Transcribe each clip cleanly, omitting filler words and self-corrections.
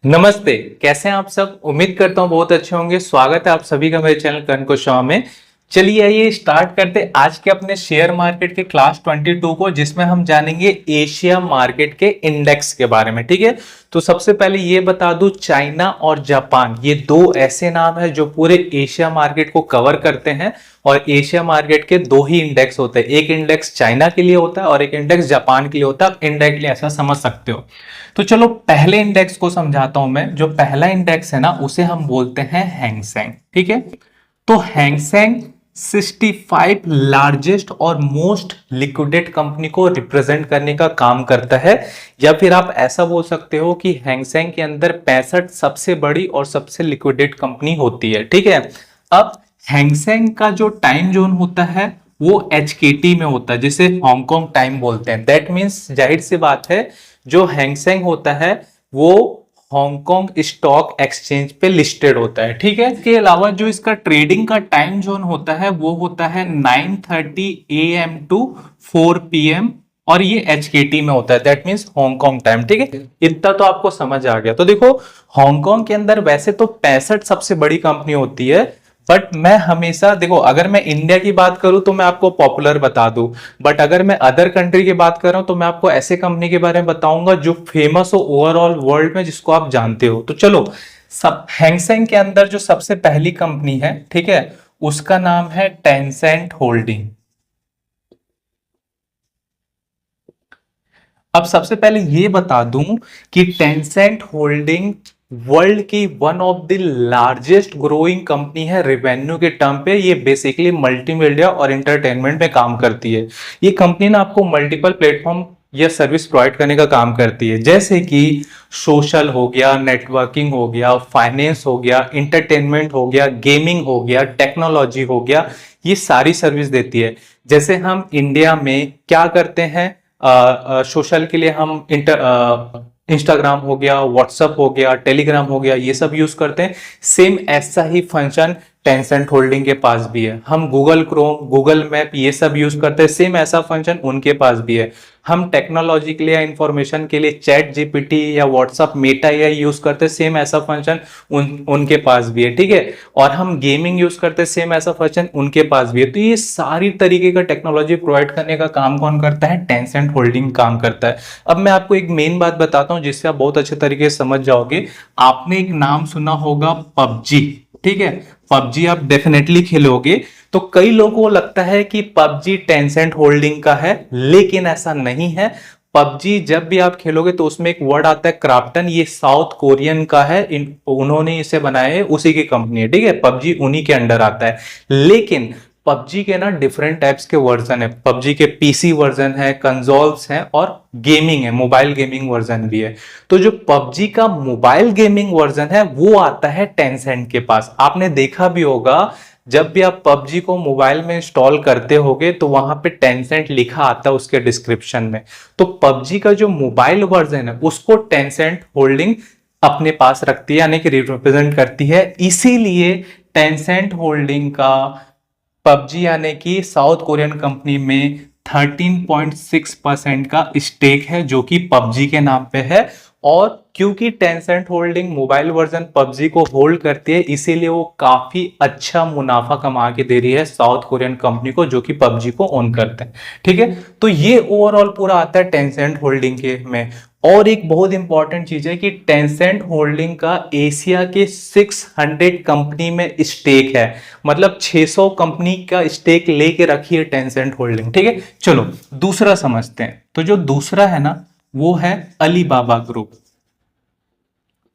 नमस्ते। कैसे हैं आप सब? उम्मीद करता हूँ बहुत अच्छे होंगे। स्वागत है आप सभी का मेरे चैनल करण कुशवाहा में। चलिए आइए स्टार्ट करते आज के अपने शेयर मार्केट के क्लास 22 को, जिसमें हम जानेंगे एशिया मार्केट के इंडेक्स के बारे में। ठीक है, तो सबसे पहले ये बता दूं, चाइना और जापान ये दो ऐसे नाम है जो पूरे एशिया मार्केट को कवर करते हैं। और एशिया मार्केट के दो ही इंडेक्स होते हैं, एक इंडेक्स चाइना के लिए होता है और एक इंडेक्स जापान के लिए होता है। आप इनडायरेक्टली ऐसा समझ सकते हो। तो चलो पहले इंडेक्स को समझाता हूं मैं। जो पहला इंडेक्स है ना, उसे हम बोलते हैं हैंगसेंग। ठीक है, तो हैंगसेंग 65 लार्जेस्ट और मोस्ट लिक्विडेट कंपनी को रिप्रेजेंट करने का काम करता है। या फिर आप ऐसा बोल सकते हो कि हैंगसेंग के अंदर 65 सबसे बड़ी और सबसे लिक्विडेट कंपनी होती है। ठीक है, अब हैंगसेंग का जो टाइम जोन होता है वो HKT में होता है, जिसे हांगकांग टाइम बोलते हैं। दैट मीन्स जाहिर सी बात है, जो हैंगसेंग होता है वो हांगकांग स्टॉक एक्सचेंज पे लिस्टेड होता है। ठीक है, इसके अलावा जो इसका ट्रेडिंग का टाइम जोन होता है वो होता है 9:30 AM टू 4 PM, और ये HKT में होता है। That means Hong Kong time. ठीक है, इतना तो आपको समझ आ गया। तो देखो, हांगकांग के अंदर वैसे तो 65 सबसे बड़ी कंपनी होती है, बट मैं हमेशा देखो, अगर मैं इंडिया की बात करूं तो मैं आपको पॉपुलर बता दूं, बट अगर मैं अदर कंट्री की बात कर रहा हूं तो मैं आपको ऐसे कंपनी के बारे में बताऊंगा जो फेमस हो ओवरऑल वर्ल्ड में, जिसको आप जानते हो। तो चलो, सब हैंगसेंग के अंदर जो सबसे पहली कंपनी है, ठीक है, उसका नाम है टेंसेंट होल्डिंग। अब सबसे पहले ये बता दूं कि टेंसेंट होल्डिंग वर्ल्ड की one of the largest growing company है रेवेन्यू के टर्म पे। ये बेसिकली मल्टीमीडिया और एंटरटेनमेंट में काम करती है। ये कंपनी ना आपको मल्टीपल प्लेटफॉर्म या सर्विस प्रोवाइड करने का काम करती है, जैसे कि सोशल हो गया, नेटवर्किंग हो गया, फाइनेंस हो गया, इंटरटेनमेंट हो गया, गेमिंग हो गया, टेक्नोलॉजी हो गया। ये सारी सर्विस देती है। जैसे हम इंडिया में क्या करते हैं, सोशल के लिए हम इंस्टाग्राम हो गया, व्हाट्सअप हो गया, टेलीग्राम हो गया, ये सब यूज करते हैं। सेम ऐसा ही फंक्शन टेंसेंट होल्डिंग के पास भी है। हम गूगल क्रोम, गूगल मैप ये सब यूज करते हैं, सेम ऐसा फंक्शन उनके पास भी है। हम टेक्नोलॉजी के लिए या इंफॉर्मेशन के लिए चैट जीपीटी या व्हाट्सअप मेटा या यूज करते हैं, सेम ऐसा फंक्शन उनके पास भी है। ठीक है, और हम गेमिंग यूज करते हैं, सेम ऐसा फंक्शन उनके पास भी है। तो ये सारी तरीके का टेक्नोलॉजी प्रोवाइड करने का काम कौन करता है? टेंसेंट होल्डिंग काम करता है। अब मैं आपको एक मेन बात बताता हूं जिससे आप बहुत अच्छे तरीके से समझ जाओगे। आपने एक नाम सुना होगा, पबजी। ठीक है, पबजी आप डेफिनेटली खेलोगे। तो कई लोगों को लगता है कि पबजी टेंसेंट होल्डिंग का है, लेकिन ऐसा नहीं है। पबजी जब भी आप खेलोगे तो उसमें एक वर्ड आता है क्राफ्टन, ये साउथ कोरियन का है। उन्होंने इसे बनाया है, उसी की कंपनी है। ठीक है, पबजी उन्हीं के अंडर आता है। लेकिन पबजी के ना डिफरेंट टाइप्स के वर्जन है। पबजी के पीसी वर्जन है, कंसोल्स हैं, और गेमिंग है, मोबाइल गेमिंग वर्जन भी है। तो जो पबजी का मोबाइल गेमिंग वर्जन है वो आता है टेंसेंट के पास। आपने देखा भी होगा, जब भी आप पबजी को मोबाइल में इंस्टॉल करते होगे तो वहां पे टेंसेंट लिखा आता है उसके डिस्क्रिप्शन में। तो पबजी का जो मोबाइल वर्जन है उसको टेंसेंट होल्डिंग अपने पास रखती है, यानी कि रिप्रेजेंट करती है। इसीलिए टेंसेंट होल्डिंग का पबजी यानी कि साउथ कोरियन कंपनी में 13.6% का स्टेक है, जो कि पबजी के नाम पे है। और क्योंकि Tencent holding mobile version PUBG को होल्ड करती है, इसीलिए वो काफी अच्छा मुनाफा कमा के दे रही है साउथ कोरियन कंपनी को, जो कि पबजी को ओन करते हैं। ठीक है, तो ये ओवरऑल पूरा आता है टेंसेंट होल्डिंग के में। और एक बहुत इंपॉर्टेंट चीज है कि टेंसेंट होल्डिंग का एशिया के 600 कंपनी में स्टेक है। मतलब 600 कंपनी का स्टेक लेके रखी है टेंसेंट होल्डिंग। ठीक है, चलो दूसरा समझते हैं। तो जो दूसरा है ना, वो है अलीबाबा ग्रुप।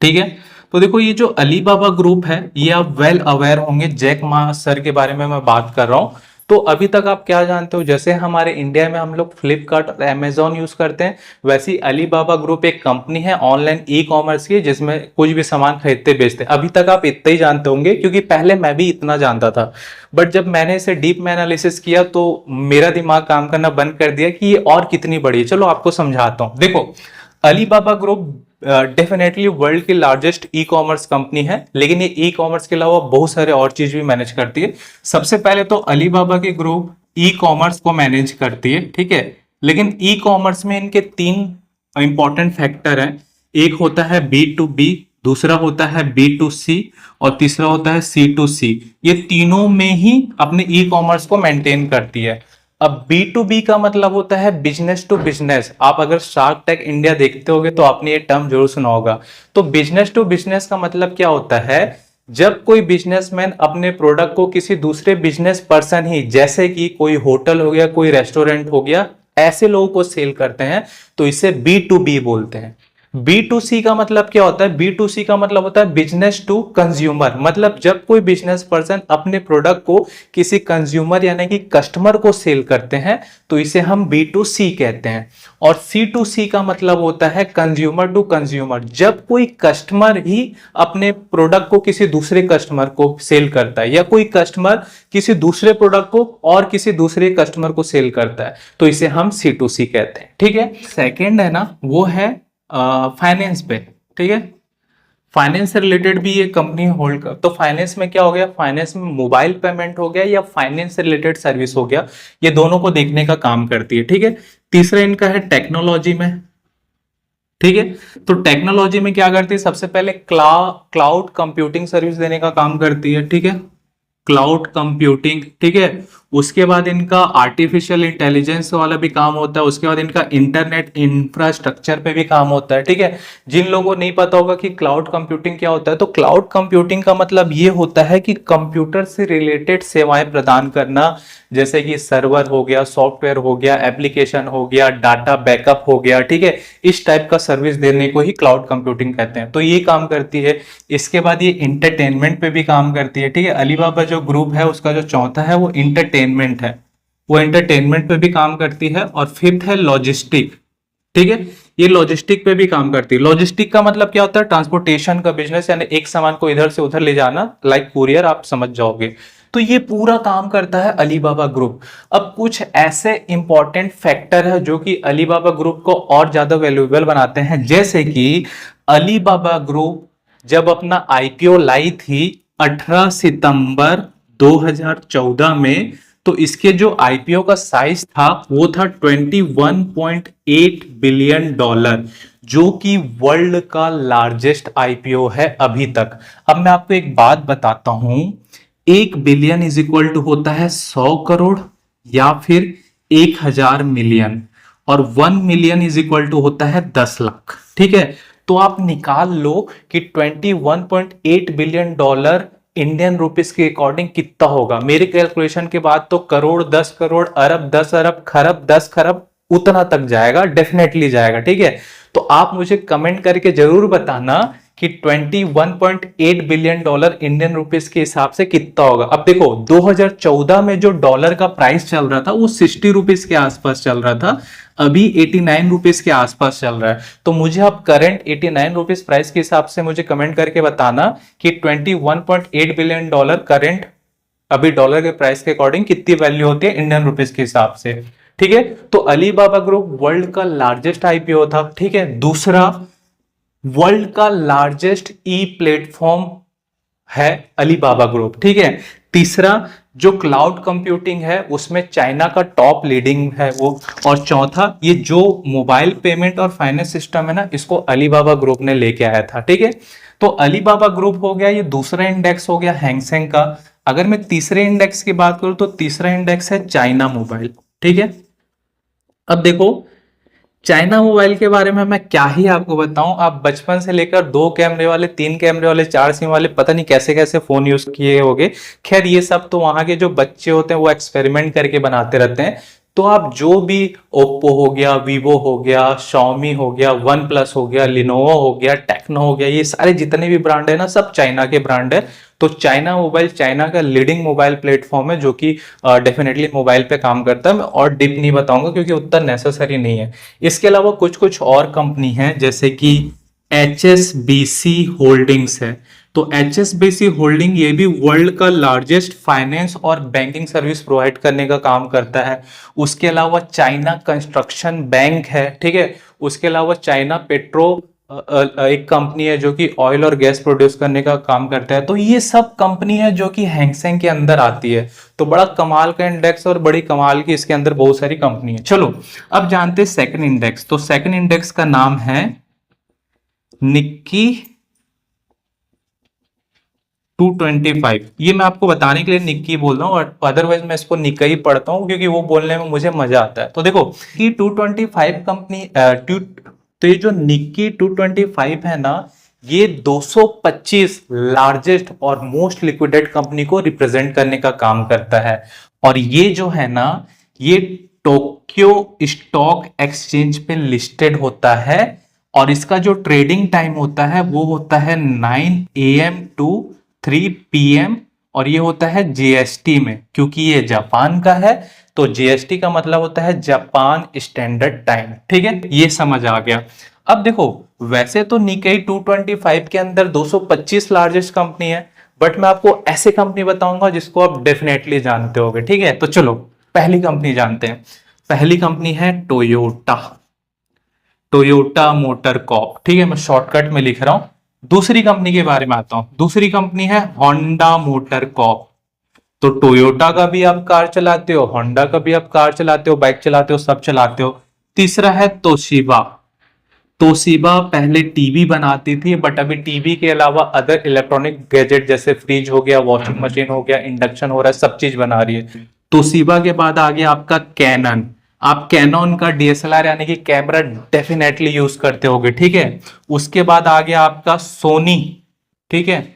ठीक है, तो देखो ये जो अलीबाबा ग्रुप है, ये आप वेल अवेयर होंगे। जैक मा सर के बारे में मैं बात कर रहा हूं। तो अभी तक आप क्या जानते हो, जैसे हमारे इंडिया में हम लोग फ्लिपकार्ट और अमेजोन यूज करते हैं, वैसी अलीबाबा ग्रुप एक कंपनी है ऑनलाइन ई कॉमर्स की, जिसमें कुछ भी सामान खरीदते बेचते हैं। अभी तक आप इतना ही जानते होंगे, क्योंकि पहले मैं भी इतना जानता था, बट जब मैंने इसे डीप में एनालिसिस किया तो मेरा दिमाग काम करना बंद कर दिया कि ये और कितनी बड़ी है। चलो आपको समझाता हूँ। देखो, अलीबाबा ग्रुप डेफिनेटली वर्ल्ड की लार्जेस्ट ई कॉमर्स कंपनी है, लेकिन ये ई कॉमर्स के अलावा बहुत सारे और चीज भी मैनेज करती है। सबसे पहले तो अलीबाबा की ग्रुप ई कॉमर्स को मैनेज करती है। ठीक है, लेकिन ई कॉमर्स में इनके तीन इंपॉर्टेंट फैक्टर हैं। एक होता है B2B, दूसरा होता है B2C और तीसरा होता है C2C। ये तीनों में ही अपने ई कॉमर्स को मेंटेन करती है। अब B2B का मतलब होता है बिजनेस टू बिजनेस। आप अगर शार्क टैंक इंडिया देखते होगे तो आपने ये टर्म जरूर सुना होगा। तो बिजनेस टू बिजनेस का मतलब क्या होता है, जब कोई बिजनेसमैन अपने प्रोडक्ट को किसी दूसरे बिजनेस पर्सन ही, जैसे कि कोई होटल हो गया, कोई रेस्टोरेंट हो गया, ऐसे लोगों को सेल करते हैं, तो इसे B2B बोलते हैं। B2C का मतलब क्या होता है, B2C का मतलब होता है बिजनेस टू कंज्यूमर। मतलब जब कोई बिजनेस पर्सन अपने प्रोडक्ट को किसी कंज्यूमर यानी कि कस्टमर को सेल करते हैं तो इसे हम B2C कहते हैं। और C2C का मतलब होता है कंज्यूमर टू कंज्यूमर। जब कोई कस्टमर ही अपने प्रोडक्ट को किसी दूसरे कस्टमर को सेल करता है, या कोई कस्टमर किसी दूसरे प्रोडक्ट को और किसी दूसरे कस्टमर को सेल करता है, तो इसे हम C2C कहते हैं। ठीक है। सेकेंड है ना, वो है फाइनेंस पे। ठीक है। फाइनेंस से रिलेटेड भी ये कंपनी होल्ड कर, तो फाइनेंस में क्या हो गया, फाइनेंस में मोबाइल पेमेंट हो गया या फाइनेंस से रिलेटेड सर्विस हो गया, ये दोनों को देखने का काम करती है। ठीक है। तीसरा इनका है टेक्नोलॉजी में। ठीक है। तो टेक्नोलॉजी में क्या करती है, सबसे पहले क्लाउड कंप्यूटिंग सर्विस देने का काम करती है। ठीक है। Cloud computing. ठीक है। उसके बाद इनका आर्टिफिशियल इंटेलिजेंस वाला भी काम होता है। उसके बाद इनका इंटरनेट इंफ्रास्ट्रक्चर पे भी काम होता है। ठीक है। जिन लोगों को नहीं पता होगा कि क्लाउड कंप्यूटिंग क्या होता है, तो क्लाउड कंप्यूटिंग का मतलब ये होता है कि कंप्यूटर से रिलेटेड सेवाएं प्रदान करना, जैसे कि सर्वर हो गया, सॉफ्टवेयर हो गया, एप्लीकेशन हो गया, डाटा बैकअप हो गया। ठीक है। इस टाइप का सर्विस देने को ही क्लाउड कंप्यूटिंग कहते हैं। तो ये काम करती है। इसके बाद ये इंटरटेनमेंट पे भी काम करती है। ठीक है। अलीबाबा जो ग्रुप है उसका जो चौथा है वो इंटरटेनमेंट है, वो इंटरटेनमेंट पे भी काम करती है। और फिफ्थ है लॉजिस्टिक। ठीक है। ये लॉजिस्टिक पे भी काम करती है। लॉजिस्टिक का मतलब क्या होता है, ट्रांसपोर्टेशन का बिजनेस, यानी एक सामान को इधर से उधर ले जाना, लाइक कुरियर, आप समझ जाओगे। तो ये पूरा काम करता है अलीबाबा ग्रुप। अब कुछ ऐसे इंपॉर्टेंट फैक्टर है जो कि अलीबाबा ग्रुप को और ज्यादा वैल्यूएबल बनाते हैं, जैसे कि अलीबाबा ग्रुप जब अपना आईपीओ लाई थी 18 सितंबर 2014 में, तो इसके जो आईपीओ का साइज था वो था 21.8 बिलियन डॉलर, जो कि वर्ल्ड का लार्जेस्ट आईपीओ है अभी तक। अब मैं आपको एक बात बताता हूं, 1 बिलियन इज इक्वल टू होता है 100 करोड़ या फिर 1000 मिलियन, और 1 मिलियन इज इक्वल टू होता है 10 लाख। ठीक है। तो आप निकाल लो कि 21.8 बिलियन डॉलर इंडियन रुपीस के अकॉर्डिंग कितना होगा। मेरे कैलकुलेशन के बाद तो करोड़, 10 करोड़, अरब, 10 अरब, खरब, 10 खरब, उतना तक जाएगा, डेफिनेटली जाएगा। ठीक है। तो आप मुझे कमेंट करके जरूर बताना कि 21.8 बिलियन डॉलर इंडियन रुपीस के हिसाब से कितना होगा। अब देखो 2014 में जो डॉलर का प्राइस चल रहा था वो 60 रुपीस के आसपास चल रहा था, अभी 89 रुपीस के आसपास चल रहा है। तो मुझे अब करंट 89 रुपीस प्राइस के हिसाब से मुझे कमेंट करके बताना कि 21.8 बिलियन डॉलर करंट अभी डॉलर के प्राइस के अकॉर्डिंग कितनी वैल्यू होती है इंडियन रुपीस के हिसाब से। ठीक है। तो अलीबाबा ग्रुप वर्ल्ड का लार्जेस्ट आईपीओ था। ठीक है। दूसरा, वर्ल्ड का लार्जेस्ट ई प्लेटफॉर्म है अलीबाबा ग्रुप। ठीक है। तीसरा, जो क्लाउड कंप्यूटिंग है उसमें चाइना का टॉप लीडिंग है वो। और चौथा, ये जो मोबाइल पेमेंट और फाइनेंस सिस्टम है ना, इसको अलीबाबा ग्रुप ने लेके आया था। ठीक है। तो अलीबाबा ग्रुप हो गया, ये दूसरा इंडेक्स हो गया हैंगसेंग का। अगर मैं तीसरे इंडेक्स की बात करूं तो तीसरा इंडेक्स है चाइना मोबाइल। ठीक है। अब देखो चाइना मोबाइल के बारे में मैं क्या ही आपको बताऊं, आप बचपन से लेकर 2 कैमरे वाले, 3 कैमरे वाले, 4 सिम वाले, पता नहीं कैसे कैसे फोन यूज किए होंगे। खैर ये सब तो वहां के जो बच्चे होते हैं वो एक्सपेरिमेंट करके बनाते रहते हैं। तो आप जो भी ओप्पो हो गया, वीवो हो गया, Xiaomi हो गया, वन प्लस हो गया, लिनोवो हो गया, टेक्नो हो गया, ये सारे जितने भी ब्रांड है ना, सब चाइना के ब्रांड है। तो चाइना मोबाइल चाइना का लीडिंग मोबाइल प्लेटफॉर्म है, जो कि डेफिनेटली मोबाइल पे काम करता है। मैं और डीप नहीं बताऊंगा क्योंकि उतना नेसेसरी नहीं है। इसके अलावा कुछ कुछ और कंपनी है, जैसे कि HSBC होल्डिंग्स है। तो HSBC होल्डिंग ये भी वर्ल्ड का लार्जेस्ट फाइनेंस और बैंकिंग सर्विस प्रोवाइड करने का काम करता है। उसके अलावा चाइना कंस्ट्रक्शन बैंक है। ठीक है। उसके अलावा चाइना पेट्रो एक कंपनी है जो कि ऑयल और गैस प्रोड्यूस करने का काम करता है। तो ये सब कंपनी है जो कि हैंगसेंग के अंदर आती है। तो बड़ा कमाल का इंडेक्स और बड़ी कमाल की इसके अंदर बहुत सारी कंपनी है। चलो अब जानते हैं सेकंड इंडेक्स। तो सेकंड इंडेक्स का नाम है निक्की 225, ये मैं आपको बताने के लिए निक्की बोल रहा हूँ और अदरवाइज मैं इसको निक्का ही पढ़ता हूँ क्योंकि वो बोलने में मुझे मजा आता है। तो देखो कि 225 कंपनी तो ये जो निक्की 225 है ना, ये 225 लार्जेस्ट और मोस्ट लिक्विडेड कंपनी को रिप्रेजेंट करने का काम करता है। और ये जो है ना, ये टोक्यो स्टॉक एक्सचेंज पे लिस्टेड होता है और इसका जो ट्रेडिंग टाइम होता है वो होता है 9 AM टू 3 PM और ये होता है जीएसटी में, क्योंकि ये जापान का है तो जीएसटी का मतलब होता है जापान स्टैंडर्ड टाइम। ठीक है, ये समझ आ गया। अब देखो, वैसे तो निकेई 225 के अंदर 225 लार्जेस्ट कंपनी है, बट मैं आपको ऐसे कंपनी बताऊंगा जिसको आप डेफिनेटली जानते होगे। ठीक है, तो चलो पहली कंपनी जानते हैं। पहली कंपनी है टोयोटा, टोयोटा मोटर कॉर्प। ठीक है, मैं शॉर्टकट में लिख रहा हूं। दूसरी कंपनी के बारे में आता हूं। दूसरी कंपनी है होंडा मोटर कॉर्प। तो टोयोटा का भी आप कार चलाते हो, होंडा का भी आप कार चलाते हो, बाइक चलाते हो, सब चलाते हो। तीसरा है तोशिबा। तोशिबा पहले टीवी बनाती थी, बट अभी टीवी के अलावा अदर इलेक्ट्रॉनिक गैजेट जैसे फ्रिज हो गया, वॉशिंग मशीन हो गया, इंडक्शन हो रहा है, सब चीज बना रही है। तोशिबा के बाद आ गया आपका कैनन। आप कैनन का डीएसएलआर यानी कि कैमरा डेफिनेटली यूज करते होगे। ठीक है, उसके बाद आ गया आपका सोनी। ठीक है,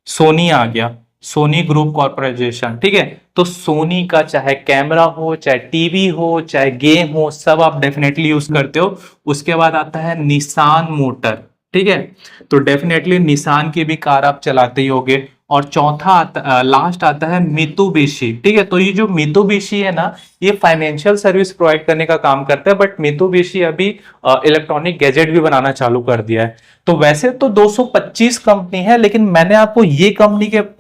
सोनी आ गया, सोनी ग्रुप कॉर्पोरेशन। ठीक है, तो सोनी का चाहे कैमरा हो, चाहे टीवी हो, चाहे गेम हो, सब आप डेफिनेटली यूज करते हो। उसके बाद आता है निसान मोटर। ठीक है, तो डेफिनेटली निसान की भी कार आप चलाते ही होगे। और चौथा लास्ट आता है मित्सुबिशी। ठीक है, तो ये जो मित्सुबिशी है ना, ये फाइनेंशियल सर्विस प्रोवाइड करने का काम करता है, बट मित्सुबिशी अभी इलेक्ट्रॉनिक गैजेट भी बनाना चालू कर दिया है। तो वैसे तो 225 कंपनी है, लेकिन मैंने आपको ये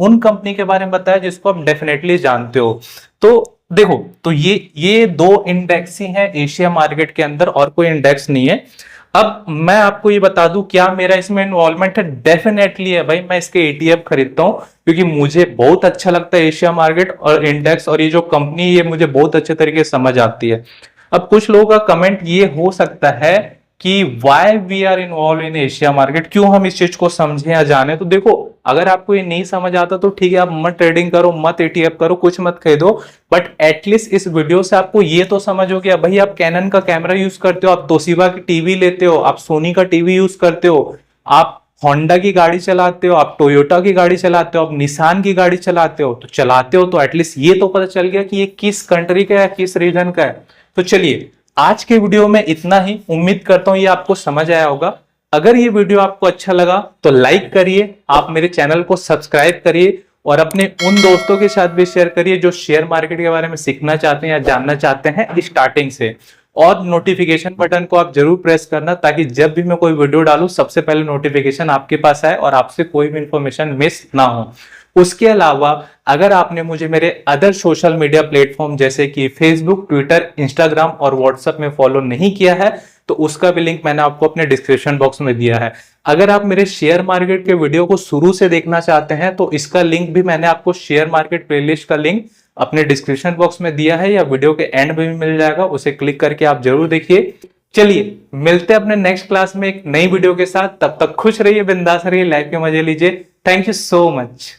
उन कंपनी के बारे में बताया जिसको आप डेफिनेटली जानते हो। तो देखो, तो ये दो इंडेक्स ही हैं एशिया मार्केट के अंदर, और कोई इंडेक्स नहीं है। अब मैं आपको ये बता दूं, क्या मेरा इसमें इन्वॉल्वमेंट है? डेफिनेटली है भाई, मैं इसके ETF खरीदता हूं क्योंकि मुझे बहुत अच्छा लगता है एशिया मार्केट और इंडेक्स, और ये जो कंपनी ये मुझे बहुत अच्छे तरीके से समझ आती है। अब कुछ लोगों का कमेंट ये हो सकता है कि why we are involve in Asia market, क्यों हम इस चीज को समझे या जाने। तो देखो, अगर आपको ये नहीं समझ आता तो ठीक है, आप मत ट्रेडिंग करो, मत ETF करो, कुछ मत खरीदो, बट एटलीस्ट इस वीडियो से आपको ये तो समझ हो गया भाई, आप कैनन का कैमरा यूज करते हो, आप तोशिबा की टीवी लेते हो, आप सोनी का टीवी यूज करते हो, आप होंडा की गाड़ी चलाते हो, आप टोयोटा की गाड़ी चलाते हो, आप निसान की गाड़ी चलाते हो, तो चलाते हो तो एटलीस्ट ये तो पता चल गया कि ये किस कंट्री का है, किस रीजन का है। तो चलिए, आज के वीडियो में इतना ही। उम्मीद करता हूं ये आपको समझ आया होगा। अगर ये वीडियो आपको अच्छा लगा तो लाइक करिए, आप मेरे चैनल को सब्सक्राइब करिए और अपने उन दोस्तों के साथ भी शेयर करिए जो शेयर मार्केट के बारे में सीखना चाहते हैं या जानना चाहते हैं स्टार्टिंग से। और नोटिफिकेशन बटन को आप जरूर प्रेस करना, ताकि जब भी मैं कोई वीडियो डालूं सबसे पहले नोटिफिकेशन आपके पास आए और आपसे कोई भी इंफॉर्मेशन मिस ना हो। उसके अलावा अगर आपने मुझे मेरे अदर सोशल मीडिया प्लेटफॉर्म जैसे कि फेसबुक, ट्विटर, इंस्टाग्राम और व्हाट्सएप में फॉलो नहीं किया है तो उसका भी लिंक मैंने आपको अपने डिस्क्रिप्शन बॉक्स में दिया है। अगर आप मेरे शेयर मार्केट के वीडियो को शुरू से देखना चाहते हैं तो इसका लिंक भी मैंने आपको शेयर मार्केट प्लेलिस्ट का लिंक अपने डिस्क्रिप्शन बॉक्स में दिया है, या वीडियो के एंड में भी मिल जाएगा, उसे क्लिक करके आप जरूर देखिए। चलिए, मिलते हैं अपने नेक्स्ट क्लास में एक नई वीडियो के साथ। तब तक खुश रहिए, बिंदास रहिए, लाइफ के मजे लीजिए। Thank you so much.